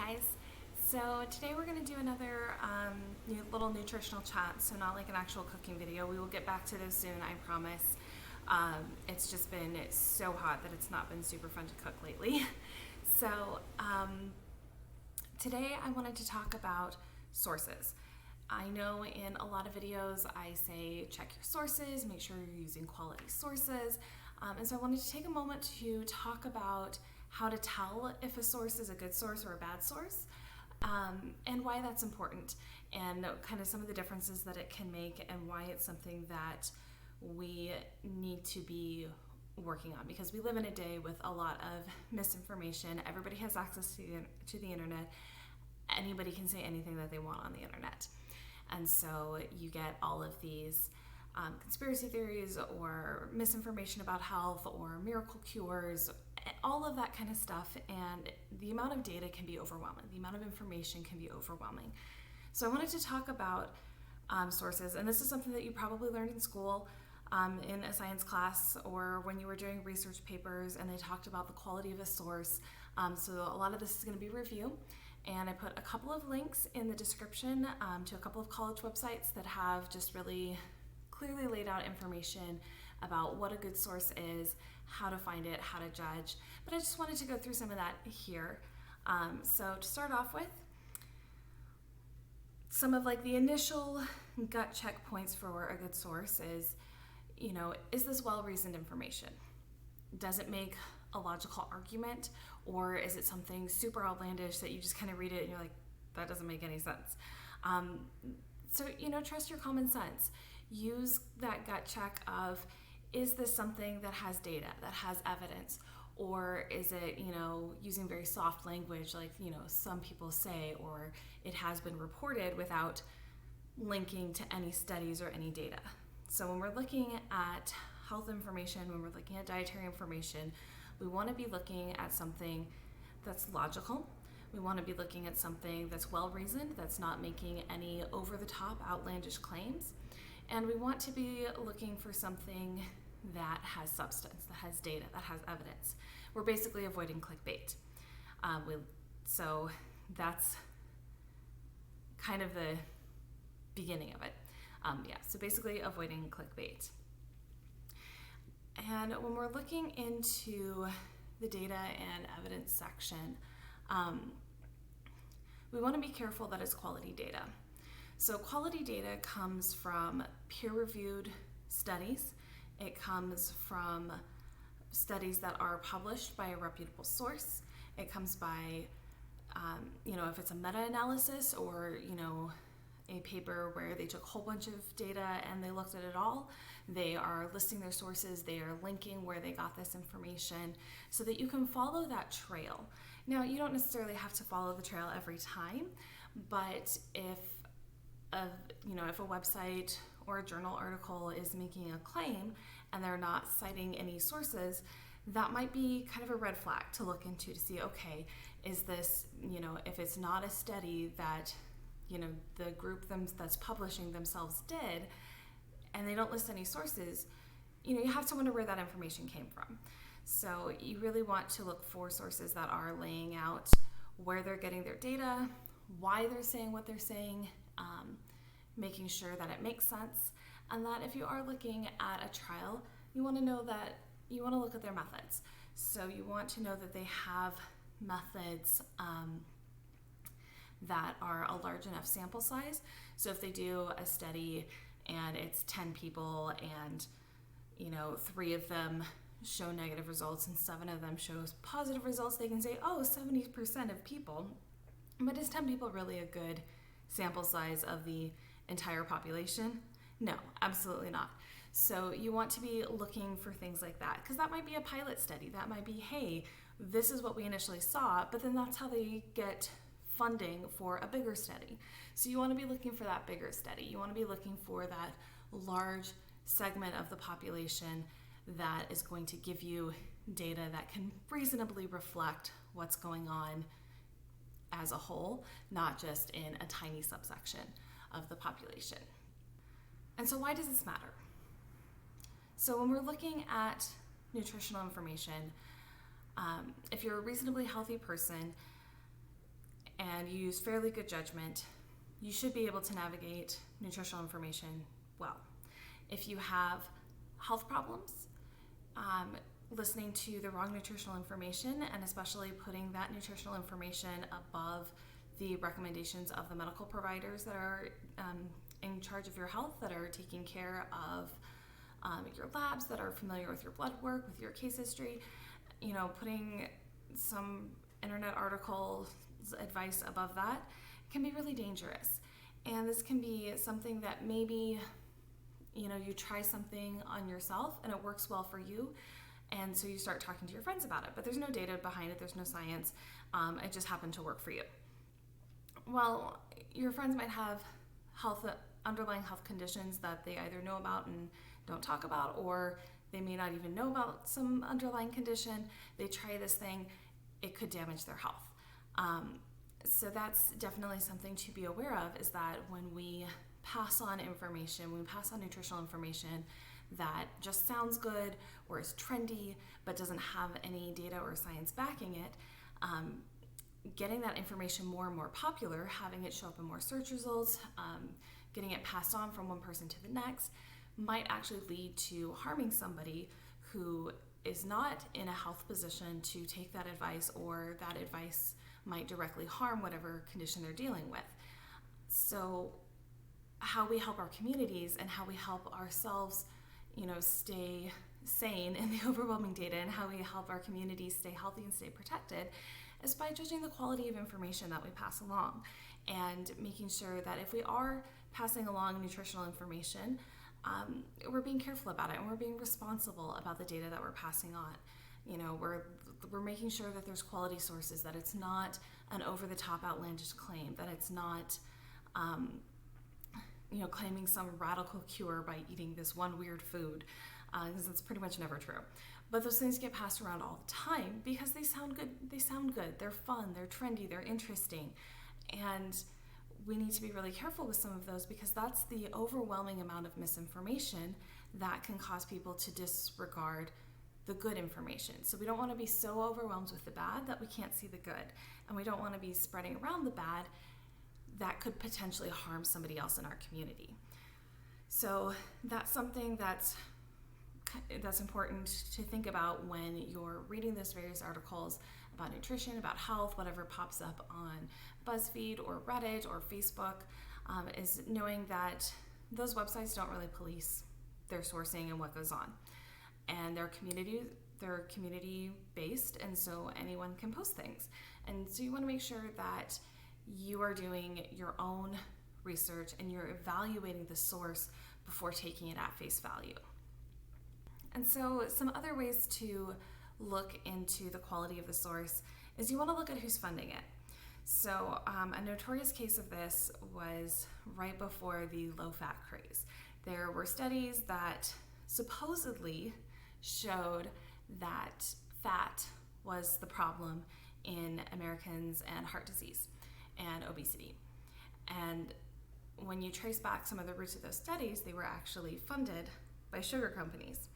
guys. So today we're going to do another little nutritional chat, so not like an actual cooking video. We will get back to this soon, I promise. It's just been so hot that it's not been super fun to cook lately. So today I wanted to talk about sources. I know in a lot of videos I say check your sources, make sure you're using quality sources. And so I wanted to take a moment to talk about how to tell if a source is a good source or a bad source, and why that's important, and kind of some of the differences that it can make, and why it's something that we need to be working on, because we live in a day with a lot of misinformation. Everybody has access to the internet. Anybody can say anything that they want on the internet. And so you get all of these conspiracy theories or misinformation about health or miracle cures, all of that kind of stuff, and the amount of data can be overwhelming. The amount of information can be overwhelming. So I wanted to talk about sources, and this is something that you probably learned in school, in a science class, or when you were doing research papers and they talked about the quality of a source. So a lot of this is going to be review. And I put a couple of links in the description to a couple of college websites that have just really clearly laid out information about what a good source is, how to find it, how to judge. But I just wanted to go through some of that here. So to start off with, some of like the initial gut check points for a good source is, is this well-reasoned information? Does it make a logical argument, or is it something super outlandish that you just kind of read it and you're like, that doesn't make any sense? So trust your common sense. Use that gut check of, is this something that has data, that has evidence, or is it, using very soft language like, some people say, or it has been reported without linking to any studies or any data. So when we're looking at health information, when we're looking at dietary information, we want to be looking at something that's logical. We want to be looking at something that's well-reasoned, that's not making any over-the-top outlandish claims. And we want to be looking for something that has substance, that has data, that has evidence. We're basically avoiding clickbait. So that's kind of the beginning of it. So basically avoiding clickbait. And when we're looking into the data and evidence section, we want to be careful that it's quality data. So quality data comes from peer-reviewed studies. It comes from studies that are published by a reputable source. It comes by, if it's a meta-analysis or, a paper where they took a whole bunch of data and they looked at it all. They are listing their sources, they are linking where they got this information so that you can follow that trail. Now, you don't necessarily have to follow the trail every time, but if a website or a journal article is making a claim and they're not citing any sources, that might be kind of a red flag to look into to see, okay, is this, if it's not a study that the group that's publishing themselves did, and they don't list any sources, you have to wonder where that information came from. So you really want to look for sources that are laying out where they're getting their data, why they're saying what they're saying, making sure that it makes sense, and that if you are looking at a trial, you want to know that you want to look at their methods. So you want to know that they have methods that are a large enough sample size. So if they do a study and it's 10 people and 3 of them show negative results and 7 of them shows positive results, they can say, 70% of people. But is 10 people really a good sample size of the entire population? No, absolutely not. So you want to be looking for things like that, because that might be a pilot study. That might be, hey, this is what we initially saw, but then that's how they get funding for a bigger study. So you want to be looking for that bigger study. You want to be looking for that large segment of the population that is going to give you data that can reasonably reflect what's going on as a whole, not just in a tiny subsection of the population. And so why does this matter? So when we're looking at nutritional information, if you're a reasonably healthy person and you use fairly good judgment, you should be able to navigate nutritional information well. If you have health problems, listening to the wrong nutritional information, and especially putting that nutritional information above the recommendations of the medical providers that are in charge of your health, that are taking care of your labs, that are familiar with your blood work, with your case history, putting some internet articles advice above that can be really dangerous. And this can be something that maybe you try something on yourself and it works well for you, and so you start talking to your friends about it, but there's no data behind it, there's no science, it just happened to work for you. Well, your friends might have underlying health conditions that they either know about and don't talk about, or they may not even know about some underlying condition. They try this thing, it could damage their health. So that's definitely something to be aware of, is that when we pass on information, when we pass on nutritional information that just sounds good or is trendy but doesn't have any data or science backing it, getting that information more and more popular, having it show up in more search results, getting it passed on from one person to the next, might actually lead to harming somebody who is not in a health position to take that advice, or that advice might directly harm whatever condition they're dealing with. So how we help our communities and how we help ourselves, stay sane in the overwhelming data, and how we help our communities stay healthy and stay protected, is by judging the quality of information that we pass along, and making sure that if we are passing along nutritional information, we're being careful about it, and we're being responsible about the data that we're passing on. We're making sure that there's quality sources, that it's not an over-the-top outlandish claim, that it's not claiming some radical cure by eating this one weird food, because it's pretty much never true. But those things get passed around all the time because they sound good, they're fun, they're trendy, they're interesting. And we need to be really careful with some of those, because that's the overwhelming amount of misinformation that can cause people to disregard the good information. So we don't want to be so overwhelmed with the bad that we can't see the good. And we don't want to be spreading around the bad that could potentially harm somebody else in our community. So that's something that's important to think about when you're reading those various articles about nutrition, about health, whatever pops up on BuzzFeed or Reddit or Facebook, is knowing that those websites don't really police their sourcing and what goes on. And they're community based, and so anyone can post things. And so you want to make sure that you are doing your own research and you're evaluating the source before taking it at face value. And so some other ways to look into the quality of the source is you want to look at who's funding it. So a notorious case of this was right before the low-fat craze. There were studies that supposedly showed that fat was the problem in Americans and heart disease and obesity. And when you trace back some of the roots of those studies, they were actually funded by sugar companies.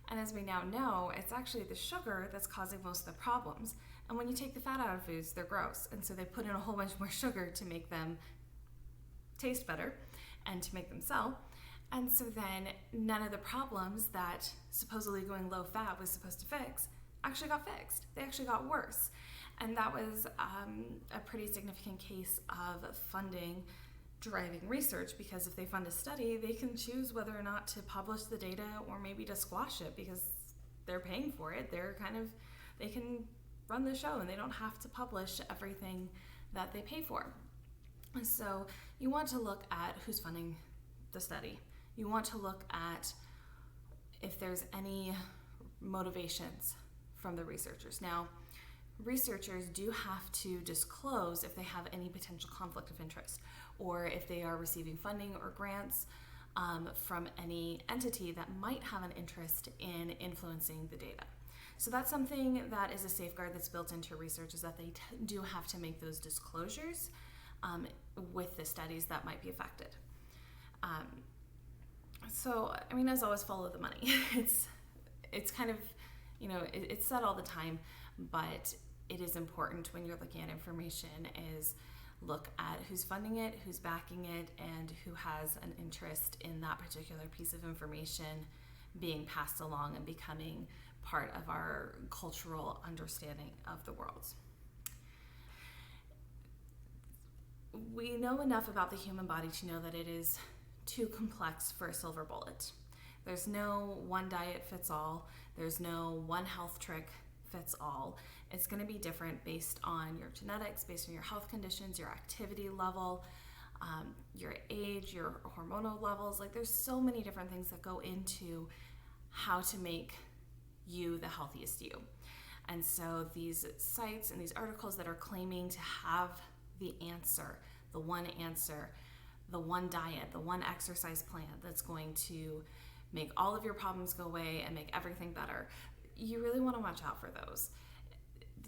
And as we now know, it's actually the sugar that's causing most of the problems. And when you take the fat out of foods, they're gross. And so they put in a whole bunch more sugar to make them taste better and to make them sell. And so then none of the problems that supposedly going low fat was supposed to fix actually got fixed. They actually got worse. And that was a pretty significant case of funding driving research, because if they fund a study, they can choose whether or not to publish the data or maybe to squash it because they're paying for it. They can run the show and they don't have to publish everything that they pay for. So you want to look at who's funding the study. You want to look at if there's any motivations from the researchers. Now, researchers do have to disclose if they have any potential conflict of interest, or if they are receiving funding or grants from any entity that might have an interest in influencing the data. So that's something that is a safeguard that's built into research, is that they do have to make those disclosures with the studies that might be affected. So, as always, follow the money. It's kind of, it's said all the time, but it is important when you're looking at information is look at who's funding it, who's backing it, and who has an interest in that particular piece of information being passed along and becoming part of our cultural understanding of the world. We know enough about the human body to know that it is too complex for a silver bullet. There's no one diet fits all. There's no one health trick fits all. It's going to be different based on your genetics, based on your health conditions, your activity level, your age, your hormonal levels. Like, there's so many different things that go into how to make you the healthiest you. And so these sites and these articles that are claiming to have the answer, the one diet, the one exercise plan that's going to make all of your problems go away and make everything better, you really want to watch out for those.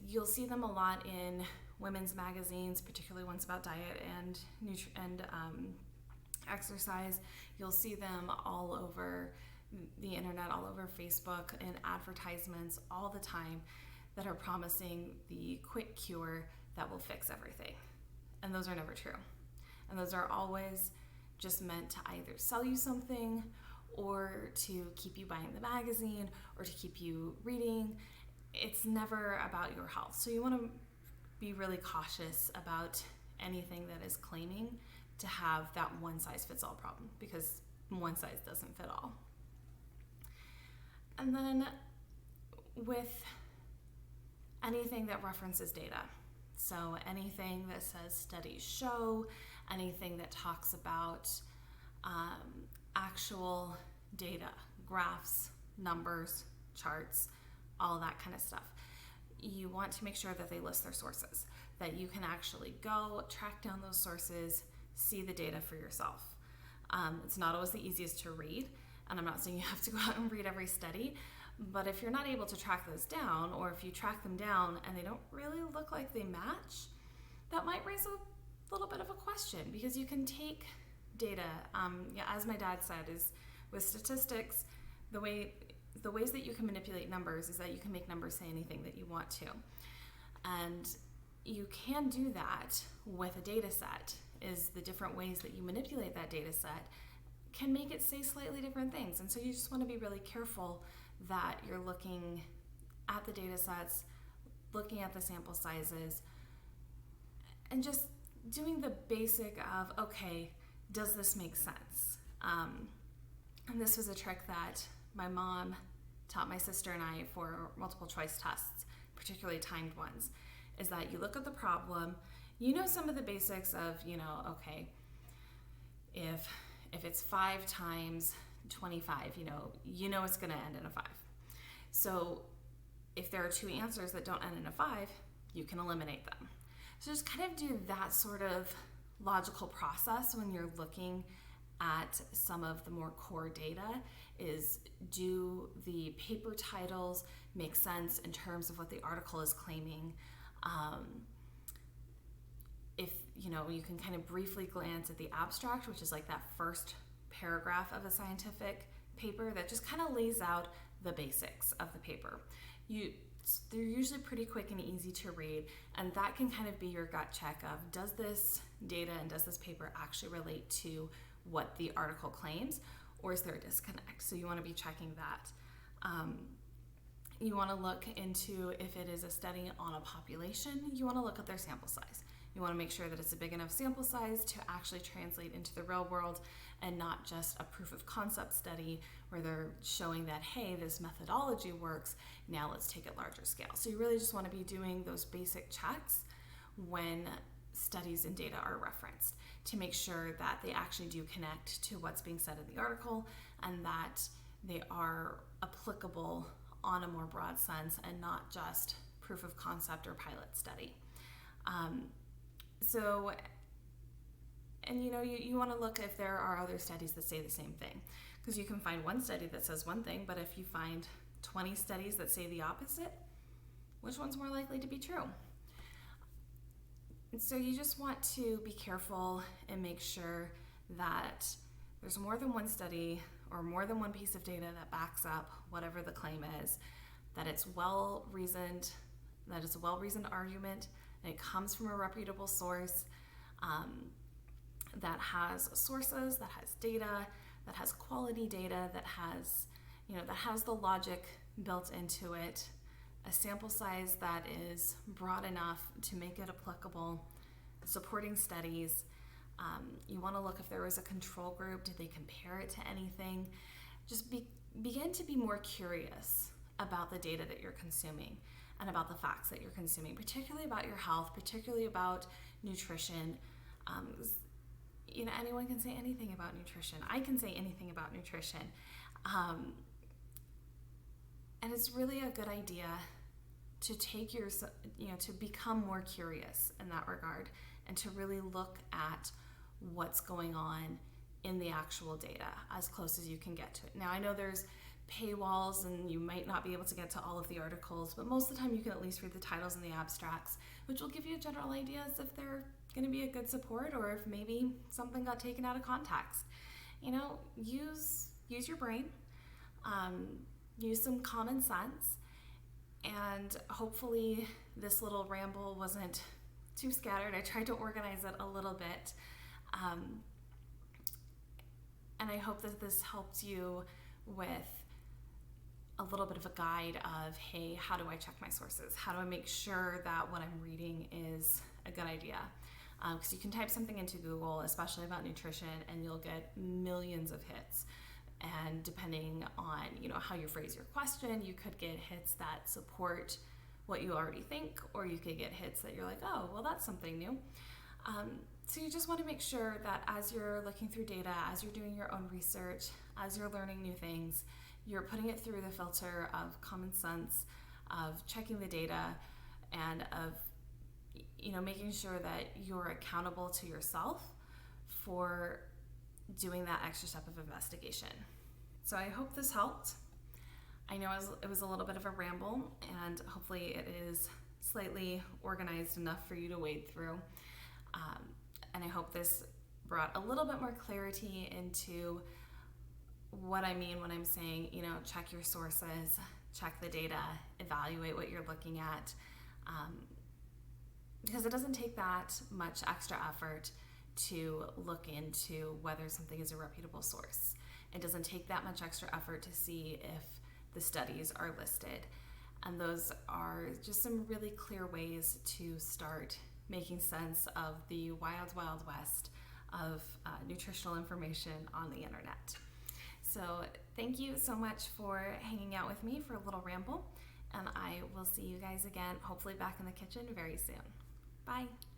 You'll see them a lot in women's magazines, particularly ones about diet and exercise. You'll see them all over the internet, all over Facebook, and advertisements all the time that are promising the quick cure that will fix everything. And those are never true. And those are always just meant to either sell you something or to keep you buying the magazine or to keep you reading. It's never about your health. So you want to be really cautious about anything that is claiming to have that one size fits all problem, because one size doesn't fit all. And then with anything that references data, so anything that says studies show, anything that talks about actual data, graphs, numbers, charts, all that kind of stuff, you want to make sure that they list their sources, that you can actually go track down those sources, see the data for yourself. It's not always the easiest to read, and I'm not saying you have to go out and read every study, but if you're not able to track those down, or if you track them down and they don't really look like they match, that might raise a little bit of a question, because you can take data, as my dad said, is with statistics, the ways that you can manipulate numbers is that you can make numbers say anything that you want to. And you can do that with a data set, is the different ways that you manipulate that data set can make it say slightly different things. And so you just want to be really careful that you're looking at the data sets, looking at the sample sizes, and just doing the basic of, okay, does this make sense? And this was a trick that my mom taught my sister and I for multiple choice tests, particularly timed ones, is that you look at the problem, you know some of the basics of, okay, if it's 5 times 25, you know it's going to end in a 5. So if there are 2 answers that don't end in a 5, you can eliminate them. So just kind of do that sort of logical process when you're looking at some of the more core data. Is, do the paper titles make sense in terms of what the article is claiming? If you can kind of briefly glance at the abstract, which is like that first paragraph of a scientific paper that just kind of lays out the basics of the paper. They're usually pretty quick and easy to read, and that can kind of be your gut check of, does this data and does this paper actually relate to what the article claims, or is there a disconnect? So you want to be checking that. You want to look into, if it is a study on a population, you want to look at their sample size. You want to make sure that it's a big enough sample size to actually translate into the real world, and not just a proof of concept study where they're showing that, hey, this methodology works, now let's take it larger scale. So you really just want to be doing those basic checks when studies and data are referenced, to make sure that they actually do connect to what's being said in the article, and that they are applicable on a more broad sense and not just proof of concept or pilot study. You want to look if there are other studies that say the same thing, because you can find one study that says one thing, but if you find 20 studies that say the opposite, which one's more likely to be true? And so you just want to be careful and make sure that there's more than one study or more than one piece of data that backs up whatever the claim is, that it's well reasoned, that it's a well-reasoned argument, and it comes from a reputable source that has sources, that has data, that has quality data, that has, that has the logic built into it, a sample size that is broad enough to make it applicable, supporting studies. You want to look if there was a control group, did they compare it to anything? Just begin to be more curious about the data that you're consuming and about the facts that you're consuming, particularly about your health, particularly about nutrition. Anyone can say anything about nutrition. I can say anything about nutrition. And it's really a good idea to take to become more curious in that regard and to really look at what's going on in the actual data as close as you can get to it. Now, I know there's paywalls and you might not be able to get to all of the articles, but most of the time you can at least read the titles and the abstracts, which will give you general ideas if they're going to be a good support or if maybe something got taken out of context. Use your brain, use some common sense, and hopefully this little ramble wasn't too scattered. I tried to organize it a little bit, and I hope that this helped you with a little bit of a guide of, hey, how do I check my sources? How do I make sure that what I'm reading is a good idea? Because you can type something into Google, especially about nutrition, and you'll get millions of hits. And depending on how you phrase your question, you could get hits that support what you already think, or you could get hits that you're like, oh, well, that's something new. So you just want to make sure that as you're looking through data, as you're doing your own research, as you're learning new things, you're putting it through the filter of common sense, of checking the data, and of making sure that you're accountable to yourself for doing that extra step of investigation. So I hope this helped. I know it was a little bit of a ramble, and hopefully it is slightly organized enough for you to wade through. And I hope this brought a little bit more clarity into what I mean when I'm saying, check your sources, check the data, evaluate what you're looking at. Because it doesn't take that much extra effort to look into whether something is a reputable source. It doesn't take that much extra effort to see if the studies are listed. And those are just some really clear ways to start making sense of the wild, wild west of nutritional information on the internet. So thank you so much for hanging out with me for a little ramble, and I will see you guys again, hopefully back in the kitchen very soon. Bye.